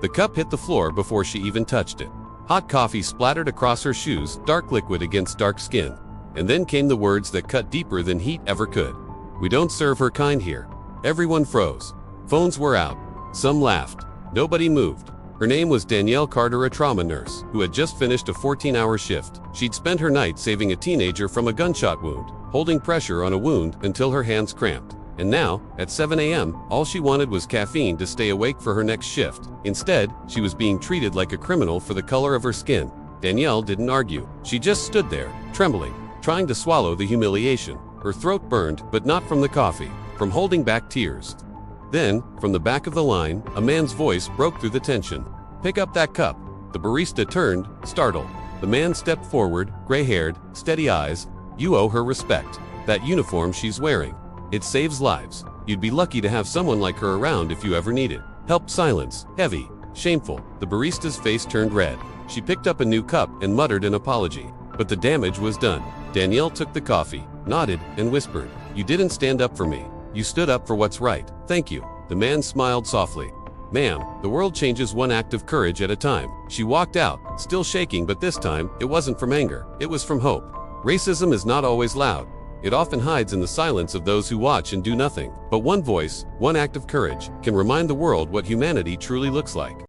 The cup hit the floor before she even touched it. Hot coffee splattered across her shoes, dark liquid against dark skin. And then came the words that cut deeper than heat ever could. "We don't serve her kind here." Everyone froze. Phones were out. Some laughed. Nobody moved. Her name was Danielle Carter, a trauma nurse, who had just finished a 14-hour shift. She'd spent her night saving a teenager from a gunshot wound, holding pressure on a wound until her hands cramped. And now, at 7 a.m., all she wanted was caffeine to stay awake for her next shift. Instead, she was being treated like a criminal for the color of her skin. Danielle didn't argue. She just stood there, trembling, trying to swallow the humiliation. Her throat burned, but not from the coffee, from holding back tears. Then, from the back of the line, a man's voice broke through the tension. "Pick up that cup." The barista turned, startled. The man stepped forward, gray-haired, steady eyes. "You owe her respect. That uniform she's wearing. It saves lives. You'd be lucky to have someone like her around if you ever need it." Help. Silence. Heavy. Shameful. The barista's face turned red. She picked up a new cup and muttered an apology. But the damage was done. Danielle took the coffee, nodded, and whispered, "You didn't stand up for me. You stood up for what's right. Thank you." The man smiled softly. "Ma'am, the world changes one act of courage at a time." She walked out, still shaking, but this time, it wasn't from anger. It was from hope. Racism is not always loud. It often hides in the silence of those who watch and do nothing. But one voice, one act of courage, can remind the world what humanity truly looks like.